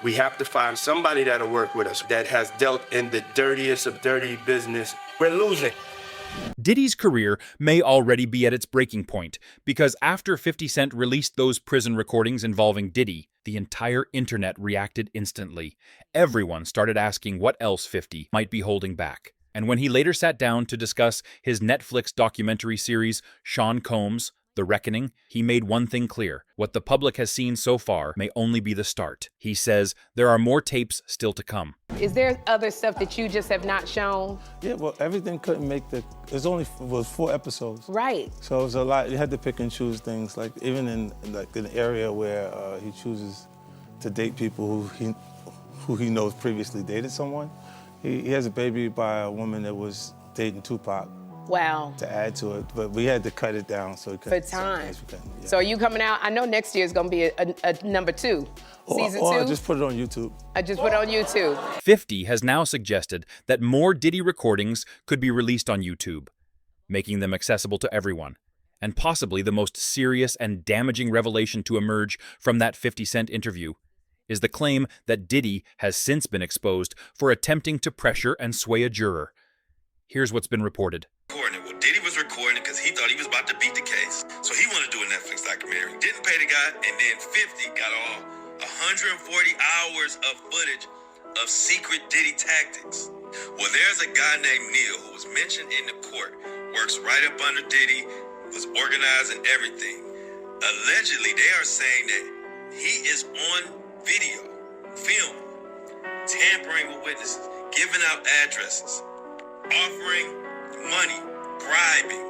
We have to find somebody that'll work with us that has dealt in the dirtiest of dirty business. We're losing. Diddy's career may already be at its breaking point, because after 50 Cent released those prison recordings involving Diddy, the entire internet reacted instantly. Everyone started asking what else 50 might be holding back. And when he later sat down to discuss his Netflix documentary series, Sean Combs' The Reckoning, he made one thing clear. What the public has seen so far may only be the start. He says there are more tapes still to come. Is there other stuff that you just have not shown? Yeah, well, everything couldn't make was 4 episodes. Right. So it was a lot. You had to pick and choose things. Like even in an area where he chooses to date people who he knows previously dated someone. He has a baby by a woman that was dating Tupac. Wow. To add to it, but we had to cut it down so it could. For time. Yeah. So are you coming out? I know next year is going to be a number 2. Season 2? I just put it on YouTube. I just put it on YouTube. 50 has now suggested that more Diddy recordings could be released on YouTube, making them accessible to everyone. And possibly the most serious and damaging revelation to emerge from that 50 Cent interview is the claim that Diddy has since been exposed for attempting to pressure and sway a juror. Here's what's been reported. Well, Diddy was recording it because he thought he was about to beat the case. So he wanted to do a Netflix documentary. Didn't pay the guy, and then 50 got all 140 hours of footage of secret Diddy tactics. Well, there's a guy named Neil who was mentioned in the court, works right up under Diddy, was organizing everything. Allegedly, they are saying that he is on video, film, tampering with witnesses, giving out addresses, offering money, bribing,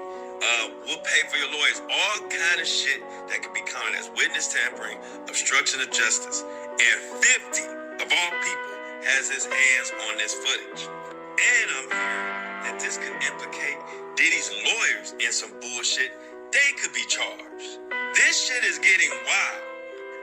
we'll pay for your lawyers, all kind of shit that could be counted as witness tampering, obstruction of justice. And 50, of all people, has his hands on this footage. And I'm hearing that this could implicate Diddy's lawyers in some bullshit. They could be charged. This shit is getting wild.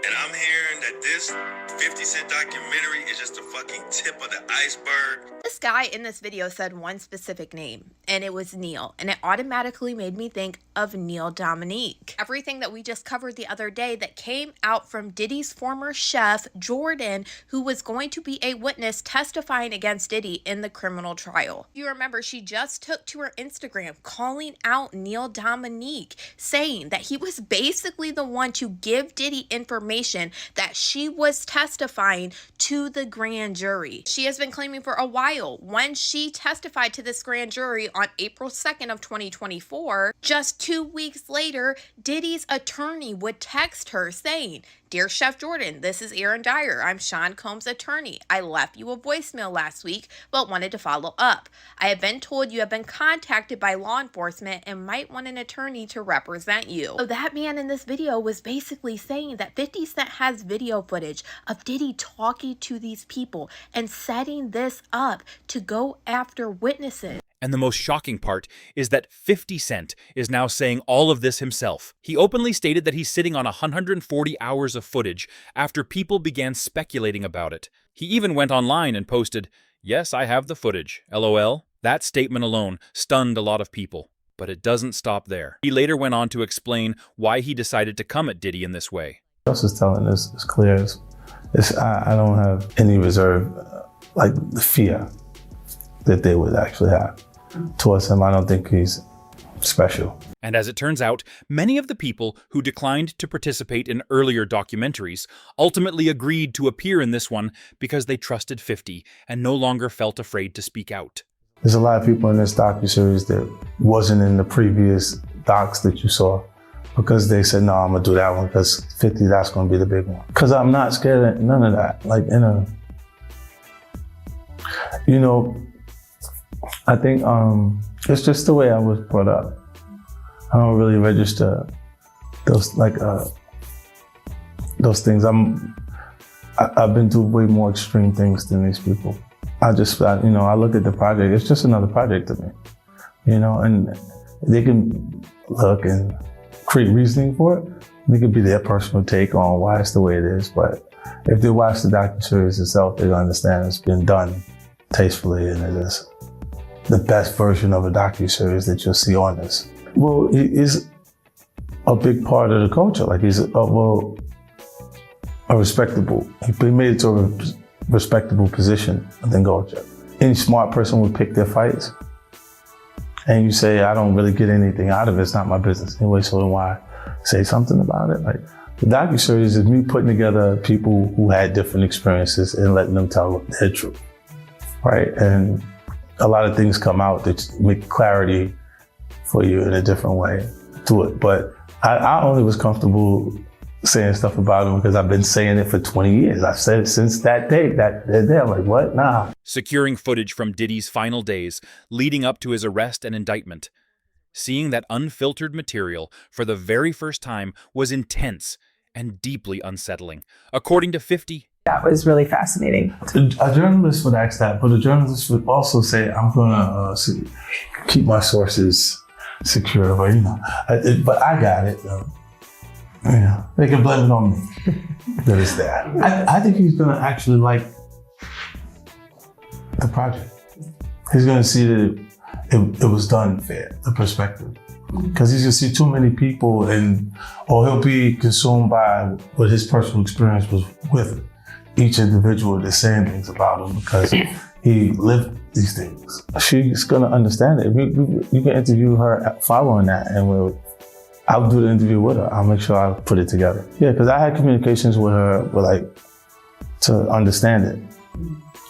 And I'm hearing that this 50 Cent documentary is just the fucking tip of the iceberg. This guy in this video said one specific name, and it was Neil, and it automatically made me think of Neil Dominique. Everything that we just covered the other day that came out from Diddy's former chef, Jordan, who was going to be a witness testifying against Diddy in the criminal trial. You remember, she just took to her Instagram calling out Neil Dominique, saying that he was basically the one to give Diddy information that she was testifying to the grand jury. She has been claiming for a while, when she testified to this grand jury on April 2nd of 2024, just 2 weeks later, Diddy's attorney would text her saying, "Dear Chef Jordan, this is Aaron Dyer. I'm Sean Combs' attorney. I left you a voicemail last week, but wanted to follow up. I have been told you have been contacted by law enforcement and might want an attorney to represent you." So that man in this video was basically saying that 50 Cent has video footage of Diddy talking to these people and setting this up to go after witnesses. And the most shocking part is that 50 Cent is now saying all of this himself. He openly stated that he's sitting on 140 hours of footage after people began speculating about it. He even went online and posted, "Yes, I have the footage, LOL." That statement alone stunned a lot of people, but it doesn't stop there. He later went on to explain why he decided to come at Diddy in this way. Else is telling us it's clear. I don't have any reserve, like the fear that they would actually have towards him. I don't think he's special. And as it turns out, many of the people who declined to participate in earlier documentaries ultimately agreed to appear in this one because they trusted 50 and no longer felt afraid to speak out. There's a lot of people in this docuseries that wasn't in the previous docs that you saw because they said, no, I'm gonna do that one because 50, that's gonna be the big one. Because I'm not scared of none of that. Like, I think it's just the way I was brought up. I don't really register those things. I've been through way more extreme things than these people. I look at the project. It's just another project to me, and they can look and create reasoning for it. It could be their personal take on why it's the way it is. But if they watch the docuseries itself, they'll understand it's been done tastefully and it is the best version of a docuseries that you'll see on this. Well, he is a big part of the culture. Like a respectable, he made it to a respectable position and then go to jail. Any smart person would pick their fights. And you say, I don't really get anything out of it, it's not my business anyway, so why say something about it? Like, the docuseries is me putting together people who had different experiences and letting them tell their truth, right? And a lot of things come out that make clarity for you in a different way to it. But I only was comfortable saying stuff about him because I've been saying it for 20 years. I've said it since that day. I'm like, what? Nah. Securing footage from Diddy's final days leading up to his arrest and indictment. Seeing that unfiltered material for the very first time was intense and deeply unsettling. According to 50, that was really fascinating. A journalist would ask that, but a journalist would also say, I'm gonna keep my sources secure, but but I got it. Yeah, they can blame it on me that it's that. I think he's gonna actually like the project. He's gonna see that it was done fair, the perspective. Because he's gonna see too many people or he'll be consumed by what his personal experience was with each individual that's saying things about him because he lived these things. She's gonna understand it. You can interview her following that and I'll do the interview with her. I'll make sure I put it together. Yeah, because I had communications with her, to understand it,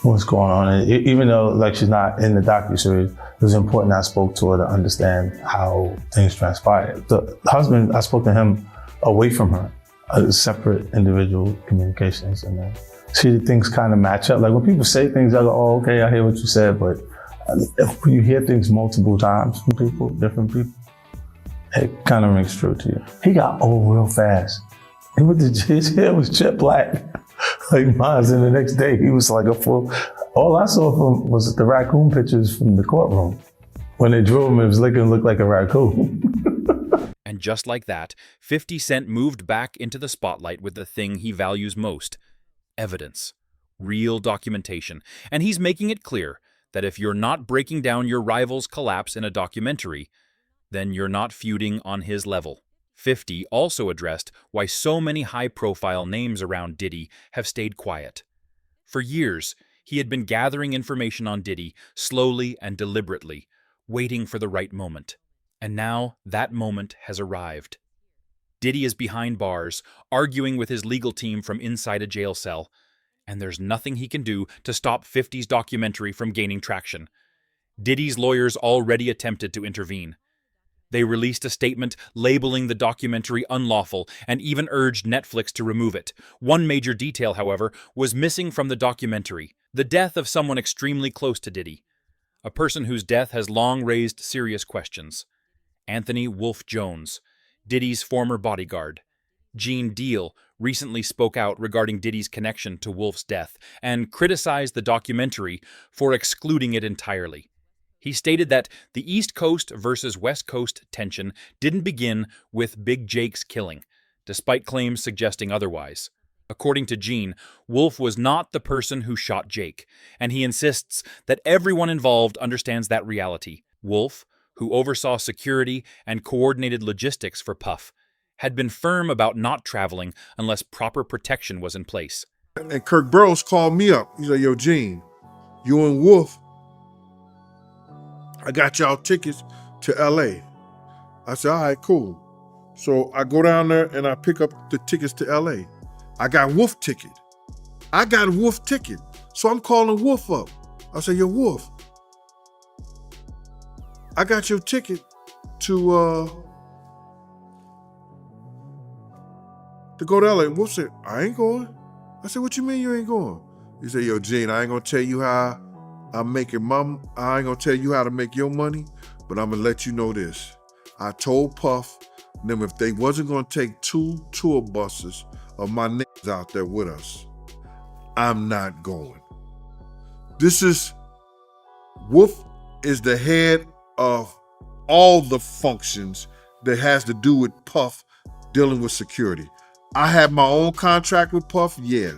what's going on. And even though she's not in the docuseries, it was important I spoke to her to understand how things transpired. The husband, I spoke to him away from her, separate individual communications, and then see things kind of match up. Like when people say things, I go, oh, okay, I hear what you said, but when you hear things multiple times from people, different people, it kind of rings true to you. He got old real fast. His hair was jet black, like mine. And the next day, he was like a full. All I saw from was the raccoon pictures from the courtroom. When they drew him, it was looked like a raccoon. And just like that, 50 Cent moved back into the spotlight with the thing he values most: evidence, real documentation. And he's making it clear that if you're not breaking down your rival's collapse in a documentary, then you're not feuding on his level. 50 also addressed why so many high-profile names around Diddy have stayed quiet. For years, he had been gathering information on Diddy slowly and deliberately, waiting for the right moment. And now that moment has arrived. Diddy is behind bars, arguing with his legal team from inside a jail cell, and there's nothing he can do to stop 50's documentary from gaining traction. Diddy's lawyers already attempted to intervene. They released a statement labeling the documentary unlawful and even urged Netflix to remove it. One major detail, however, was missing from the documentary: the death of someone extremely close to Diddy, a person whose death has long raised serious questions. Anthony Wolf Jones, Diddy's former bodyguard. Gene Deal recently spoke out regarding Diddy's connection to Wolf's death and criticized the documentary for excluding it entirely. He stated that the East Coast versus West Coast tension didn't begin with Big Jake's killing, despite claims suggesting otherwise. According to Gene, Wolf was not the person who shot Jake, and he insists that everyone involved understands that reality. Wolf, who oversaw security and coordinated logistics for Puff, had been firm about not traveling unless proper protection was in place. And Kirk Burrows called me up. He's like, yo, Gene, you and Wolf, I got y'all tickets to LA. I said, all right, cool. So I go down there and I pick up the tickets to LA. I got Wolf ticket. So I'm calling Wolf up. I said, yo, Wolf, I got your ticket to go to LA. And Wolf said, I ain't going. I said, what you mean you ain't going? He said, yo, Gene, I ain't gonna tell you how I'm making I ain't gonna tell you how to make your money, but I'm gonna let you know this. I told Puff them if they wasn't gonna take 2 tour buses of my niggas out there with us, I'm not going. Wolf is the head of all the functions that has to do with Puff dealing with security. I have my own contract with Puff, yeah.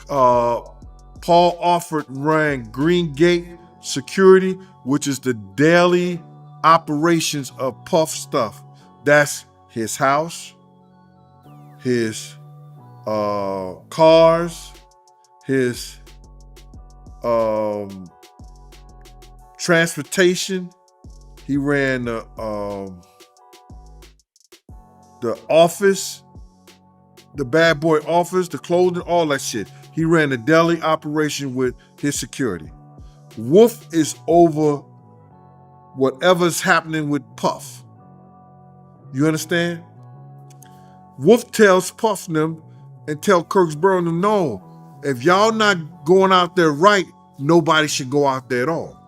Paul Alford ran Green Gate Security, which is the daily operations of Puff stuff. That's his house, his cars, his transportation. He ran the office, the bad boy office, the clothing, all that shit. He ran the deli operation with his security. Wolf is over whatever's happening with Puff. You understand? Wolf tells Puff them and tell Kirksborough and them, no, if y'all not going out there right, nobody should go out there at all.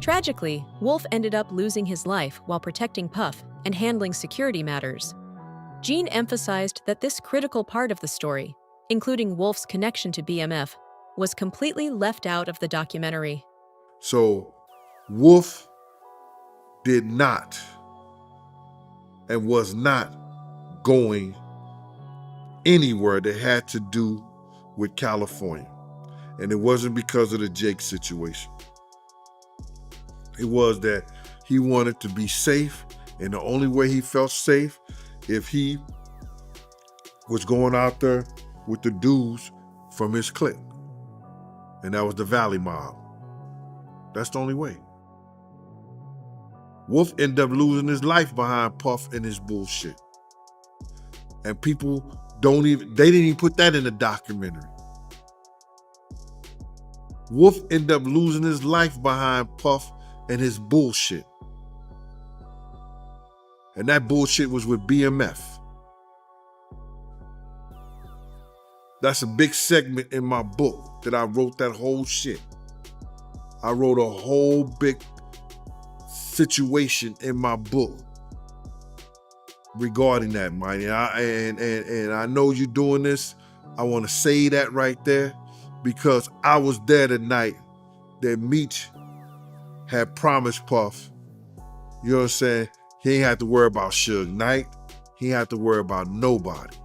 Tragically, Wolf ended up losing his life while protecting Puff and handling security matters. Gene emphasized that this critical part of the story, including Wolf's connection to BMF, was completely left out of the documentary. So Wolf did not and was not going anywhere that had to do with California. And it wasn't because of the Jake situation. It was that he wanted to be safe, and the only way he felt safe if he was going out there with the dudes from his clique. And that was the Valley Mob. That's the only way. Wolf ended up losing his life behind Puff and his bullshit. And people they didn't even put that in the documentary. Wolf ended up losing his life behind Puff and his bullshit. And that bullshit was with BMF. That's a big segment in my book that I wrote that whole shit. I wrote a whole big situation in my book regarding that, Mighty. And I know you're doing this. I want to say that right there because I was there the night that Meech had promised Puff, you know what I'm saying? He ain't have to worry about Suge Knight. He ain't have to worry about nobody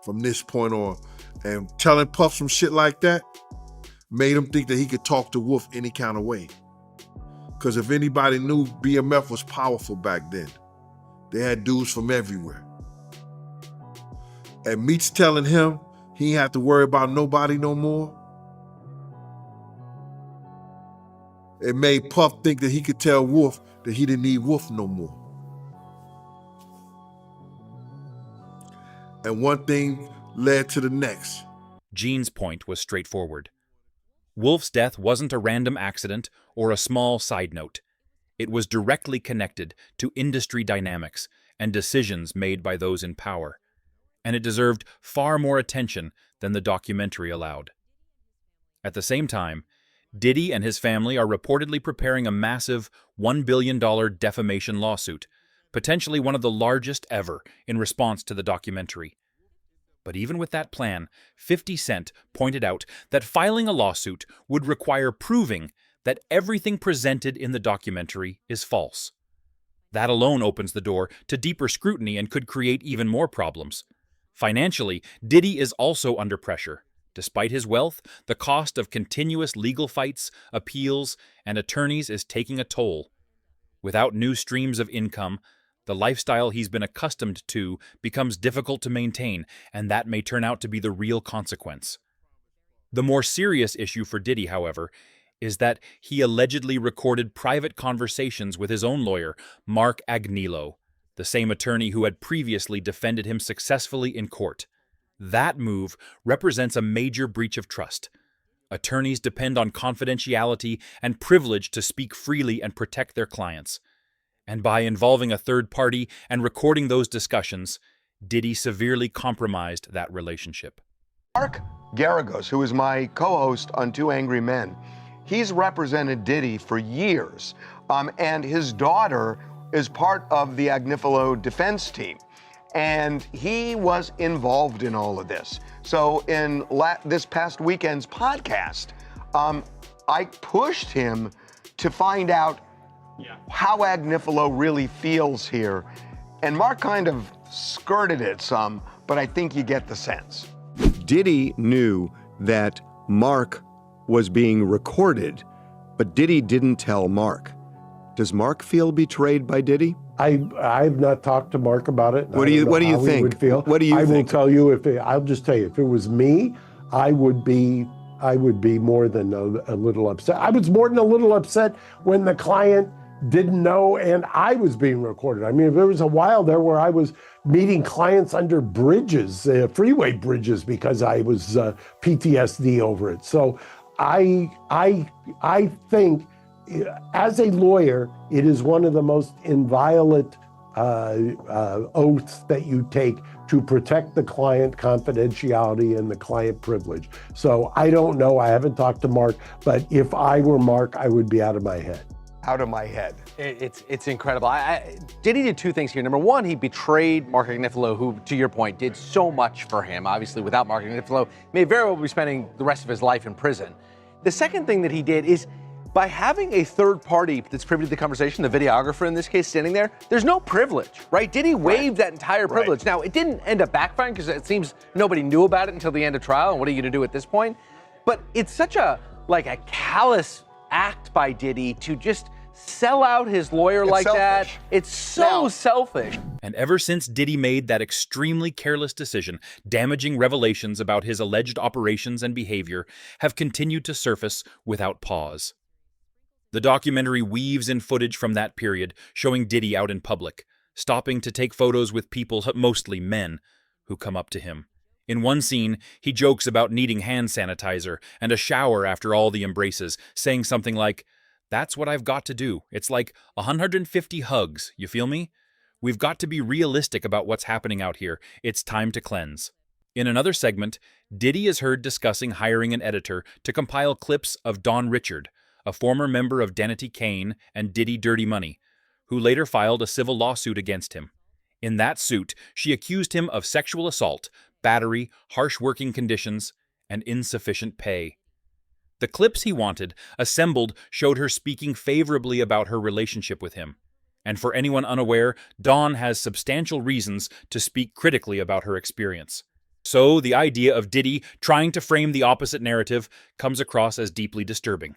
from this point on. And telling Puff some shit like that made him think that he could talk to Wolf any kind of way. Because if anybody knew, BMF was powerful back then. They had dudes from everywhere. And Meech telling him he ain't have to worry about nobody no more, it made Puff think that he could tell Wolf that he didn't need Wolf no more. And one thing led to the next. Gene's point was straightforward. Wolf's death wasn't a random accident or a small side note. It was directly connected to industry dynamics and decisions made by those in power, and it deserved far more attention than the documentary allowed. At the same time, Diddy and his family are reportedly preparing a massive $1 billion defamation lawsuit, potentially one of the largest ever in response to the documentary. But even with that plan, 50 Cent pointed out that filing a lawsuit would require proving that everything presented in the documentary is false. That alone opens the door to deeper scrutiny and could create even more problems. Financially, Diddy is also under pressure. Despite his wealth, the cost of continuous legal fights, appeals, and attorneys is taking a toll. Without new streams of income, the lifestyle he's been accustomed to becomes difficult to maintain, and that may turn out to be the real consequence. The more serious issue for Diddy, however, is that he allegedly recorded private conversations with his own lawyer, Mark Agnello, the same attorney who had previously defended him successfully in court. That move represents a major breach of trust. Attorneys depend on confidentiality and privilege to speak freely and protect their clients. And by involving a third party and recording those discussions, Diddy severely compromised that relationship. Mark Garagos, who is my co-host on Two Angry Men, he's represented Diddy for years, and his daughter is part of the Agnifilo defense team. And he was involved in all of this. So in this past weekend's podcast, I pushed him to find out how Agnifilo really feels here. And Mark kind of skirted it some, but I think you get the sense. Diddy knew that Mark was being recorded, but Diddy didn't tell Mark. Does Mark feel betrayed by Diddy? I've not talked to Mark about it. What do you think? Would feel. What do you I think? will tell you I'll just tell you, if it was me, I would be more than a little upset. I was more than a little upset when the client didn't know and I was being recorded. I mean, there was a while there where I was meeting clients under bridges, freeway bridges, because I was PTSD over it. So I think, as a lawyer, it is one of the most inviolate oaths that you take to protect the client confidentiality and the client privilege. So I don't know, I haven't talked to Mark, but if I were Mark, I would be out of my head. Out of my head. It's incredible. Diddy did two things here. Number one, he betrayed Mark Agnifilo, who, to your point, did so much for him. Obviously, without Mark Agnifilo, may very well be spending the rest of his life in prison. The second thing that he did is, by having a third party that's privy to the conversation, the videographer in this case standing there, there's no privilege, right? Diddy waived that entire privilege. Now, it didn't end up backfiring because it seems nobody knew about it until the end of trial, and what are you going to do at this point? But it's such a callous act by Diddy to just sell out his lawyer like that. It's so selfish. And ever since Diddy made that extremely careless decision, damaging revelations about his alleged operations and behavior have continued to surface without pause. The documentary weaves in footage from that period, showing Diddy out in public, stopping to take photos with people, mostly men, who come up to him. In one scene, he jokes about needing hand sanitizer and a shower after all the embraces, saying something like, "That's what I've got to do. It's like 150 hugs, you feel me? We've got to be realistic about what's happening out here. It's time to cleanse." In another segment, Diddy is heard discussing hiring an editor to compile clips of Dawn Richard, a former member of Danity Kane and Diddy Dirty Money, who later filed a civil lawsuit against him. In that suit, she accused him of sexual assault, battery, harsh working conditions, and insufficient pay. The clips he wanted, assembled, showed her speaking favorably about her relationship with him. And for anyone unaware, Dawn has substantial reasons to speak critically about her experience. So the idea of Diddy trying to frame the opposite narrative comes across as deeply disturbing.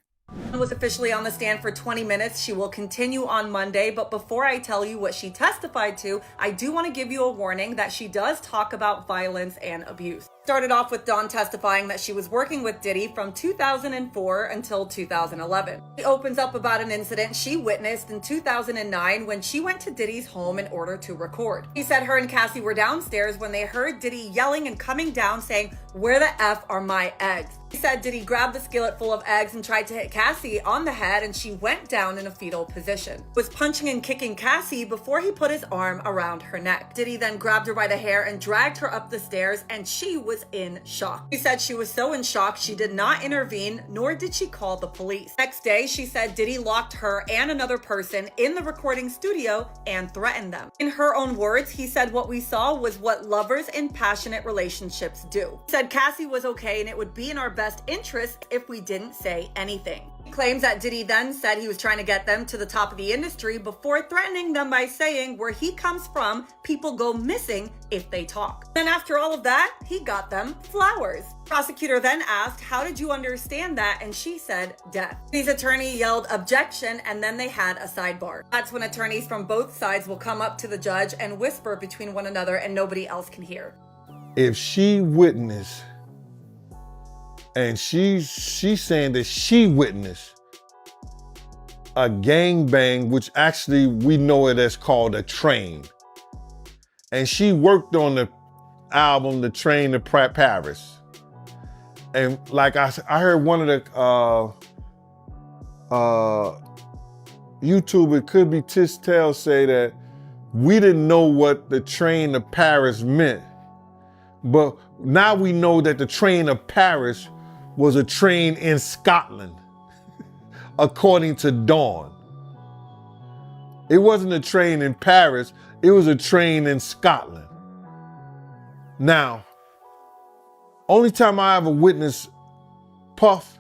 Was officially on the stand for 20 minutes. She will continue on Monday, but before I tell you what she testified to, I do want to give you a warning that she does talk about violence and abuse. Started off with Dawn testifying that she was working with Diddy from 2004 until 2011. She opens up about an incident she witnessed in 2009 when she went to Diddy's home in order to record. She said her and Cassie were downstairs when they heard Diddy yelling and coming down saying, "Where the F are my eggs?" She said Diddy grabbed the skillet full of eggs and tried to hit Cassie on the head, and she went down in a fetal position. He was punching and kicking Cassie before he put his arm around her neck. Diddy then grabbed her by the hair and dragged her up the stairs, and she was in shock. She said she was so in shock she did not intervene, nor did she call the police. Next day, she said Diddy locked her and another person in the recording studio and threatened them. In her own words, he said what we saw was what lovers in passionate relationships do. He said Cassie was okay and it would be in our best interest if we didn't say anything. He claims that Diddy then said he was trying to get them to the top of the industry before threatening them by saying where he comes from, people go missing if they talk. Then after all of that, he got them flowers. Prosecutor then asked, "How did you understand that?" And she said, "Death." His attorney yelled objection, and then they had a sidebar. That's when attorneys from both sides will come up to the judge and whisper between one another and nobody else can hear. If she witnessed, and she's saying that she witnessed a gangbang, which actually we know it as called a train. And she worked on the album, The Train to Paris. And like I heard one of the YouTube, it could be Tistel, say that we didn't know what the train to Paris meant. But now we know that the train to Paris was a train in Scotland, according to Dawn. It wasn't a train in Paris, it was a train in Scotland. Now, only time I ever witnessed Puff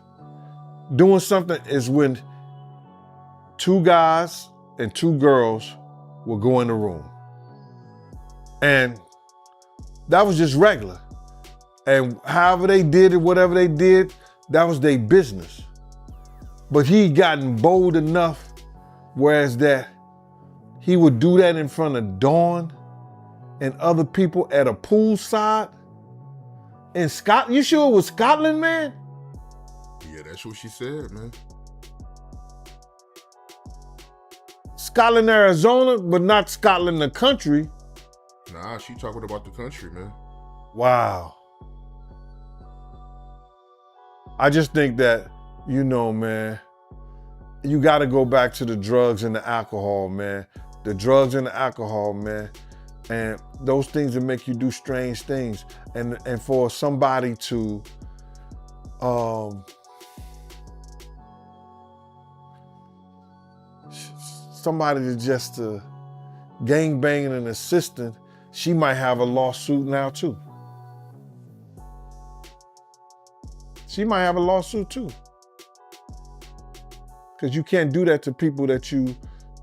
doing something is when two guys and two girls would go in the room. And that was just regular. And however they did it, whatever they did, that was their business. But he gotten bold enough, whereas that he would do that in front of Dawn and other people at a poolside in Scotland. You sure it was Scotland, man? Yeah, that's what she said, man. Scotland, Arizona, but not Scotland, the country. Nah, she talking about the country, man. Wow. I just think that, you know, man, you got to go back to the drugs and the alcohol, man. The drugs and the alcohol, man. And those things that make you do strange things. And for somebody to just gang banging an assistant, she might have a lawsuit now too. She might have a lawsuit too. Because you can't do that to people that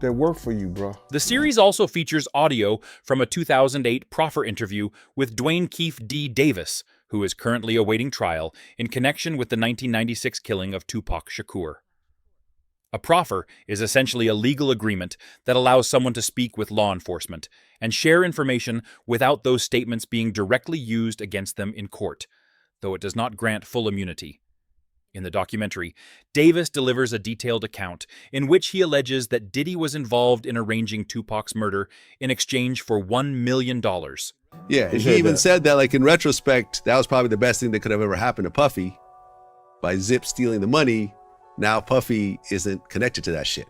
work for you, bro. The series also features audio from a 2008 proffer interview with Dwayne Keefe D. Davis, who is currently awaiting trial in connection with the 1996 killing of Tupac Shakur. A proffer is essentially a legal agreement that allows someone to speak with law enforcement and share information without those statements being directly used against them in court, though it does not grant full immunity. In the documentary, Davis delivers a detailed account in which he alleges that Diddy was involved in arranging Tupac's murder in exchange for $1 million. Yeah, and he even said that, like, in retrospect, that was probably the best thing that could have ever happened to Puffy. By Zip stealing the money, now Puffy isn't connected to that shit.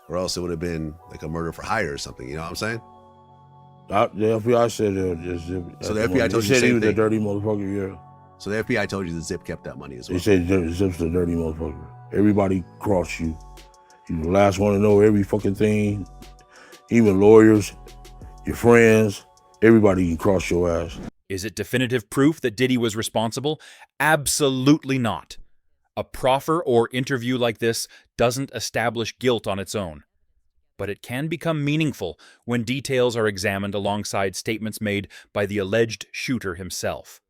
Or else it would have been like a murder for hire or something, you know what I'm saying? The FBI said Zip. So the FBI told you the he same was thing? a dirty motherfucker, yeah. So the FBI told you that Zip kept that money as well? They said Zip's a dirty motherfucker. Everybody crossed you. You're the last one to know every fucking thing. Even lawyers, your friends, everybody can cross your ass. Is it definitive proof that Diddy was responsible? Absolutely not. A proffer or interview like this doesn't establish guilt on its own. But it can become meaningful when details are examined alongside statements made by the alleged shooter himself.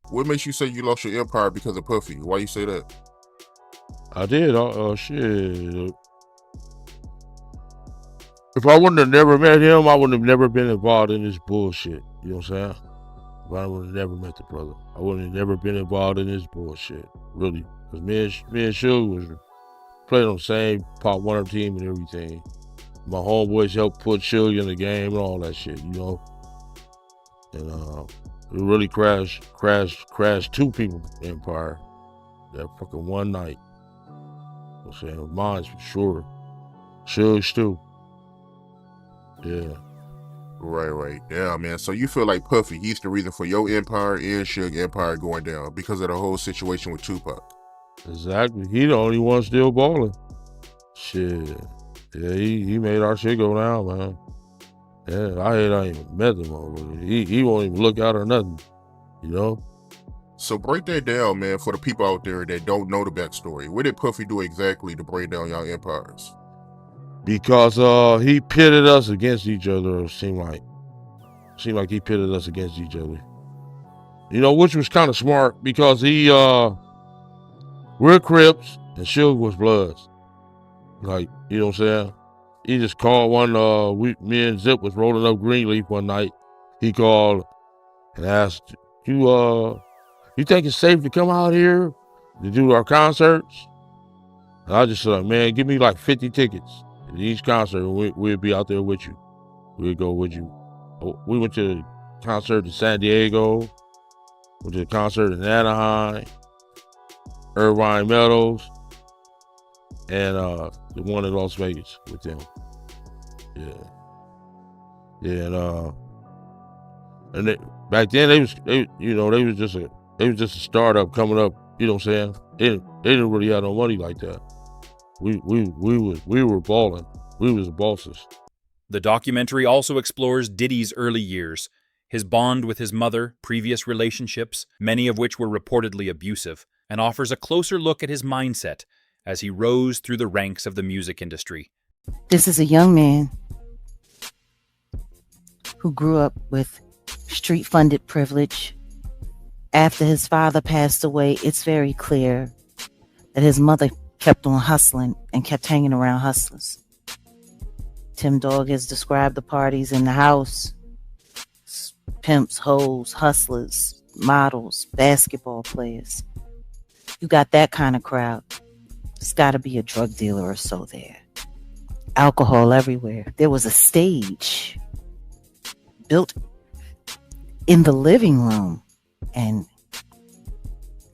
What makes you say you lost your empire because of Puffy? Why you say that? I did. Shit. If I wouldn't have never met him, I wouldn't have never been involved in this bullshit. You know what I'm saying? If I would have never met the brother, I wouldn't have never been involved in this bullshit. Really. Because me and Suge was playing on the same Pop Warner team and everything. My homeboys helped put Suge in the game and all that shit, you know? And it really crashed 2 people's empire that fucking one night. You know what I'm saying? Mine's for sure. Suge's too. Yeah. Right. Yeah, man. So you feel like Puffy, he's the reason for your empire and Suge empire going down because of the whole situation with Tupac. Exactly. He the only one still balling. Shit. Yeah, he made our shit go down, man. Yeah, I ain't even met him over. He won't even look out or nothing, you know? So break that down, man, for the people out there that don't know the backstory. What did Puffy do exactly to break down y'all empires? Because he pitted us against each other, it seemed like he pitted us against each other. You know, which was kind of smart because we're Crips and Suge was Bloods. Like, you know what I'm saying? He just called me and Zip was rolling up Greenleaf one night. He called and asked, you think it's safe to come out here to do our concerts? And I just said, man, give me like 50 tickets to each concert and we'll be out there with you. We'll go with you. We went to the concert in San Diego, went to the concert in Anaheim, Irvine Meadows, and the one in Las Vegas with them. Yeah, and back then they was just a startup coming up. You know what I'm saying? They didn't really have no money like that. We were balling. We was the bosses. The documentary also explores Diddy's early years, his bond with his mother, previous relationships, many of which were reportedly abusive, and offers a closer look at his mindset as he rose through the ranks of the music industry. This is a young man who grew up with street-funded privilege. After his father passed away, it's very clear that his mother kept on hustling and kept hanging around hustlers. Tim Dog has described the parties in the house: pimps, hoes, hustlers, models, basketball players. You got that kind of crowd. There's got to be a drug dealer or so there. Alcohol everywhere. There was a stage built in the living room, and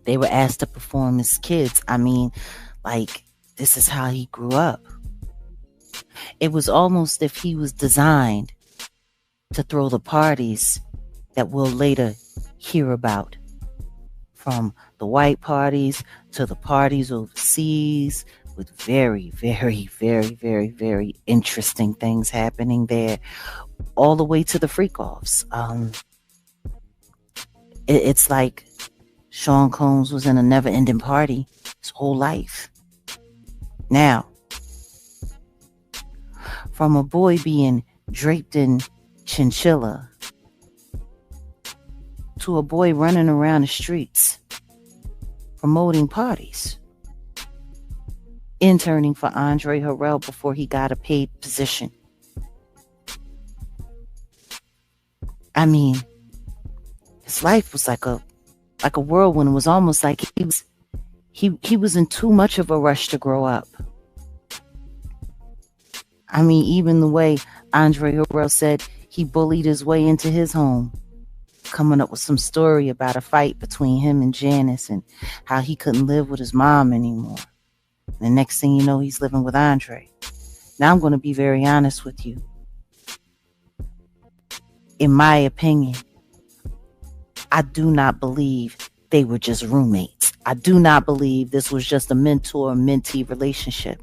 they were asked to perform as kids. I mean, like, this is how he grew up. It was almost if he was designed to throw the parties that we'll later hear about. From the white parties to the parties overseas, with very, very, very, very, very interesting things happening there, all the way to the freak-offs. It's like Sean Combs was in a never-ending party his whole life. Now, from a boy being draped in chinchilla to a boy running around the streets promoting parties, interning for Andre Harrell before he got a paid position. I mean, his life was like a whirlwind. It was almost like he was in too much of a rush to grow up. I mean, even the way Andre Harrell said he bullied his way into his home, coming up with some story about a fight between him and Janice and how he couldn't live with his mom anymore. And the next thing you know, he's living with Andre. Now, I'm going to be very honest with you. In my opinion, I do not believe they were just roommates. I do not believe this was just a mentor-mentee relationship.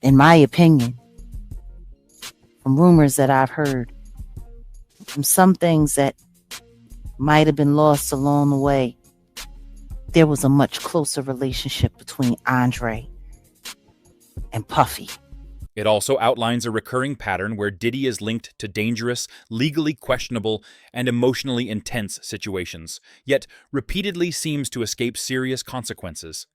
In my opinion, from rumors that I've heard, from some things that might have been lost along the way, there was a much closer relationship between Andre and Puffy. It also outlines a recurring pattern where Diddy is linked to dangerous, legally questionable, and emotionally intense situations, yet repeatedly seems to escape serious consequences.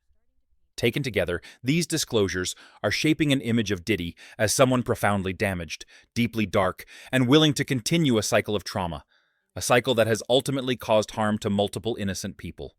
Taken together, these disclosures are shaping an image of Diddy as someone profoundly damaged, deeply dark, and willing to continue a cycle of trauma, a cycle that has ultimately caused harm to multiple innocent people.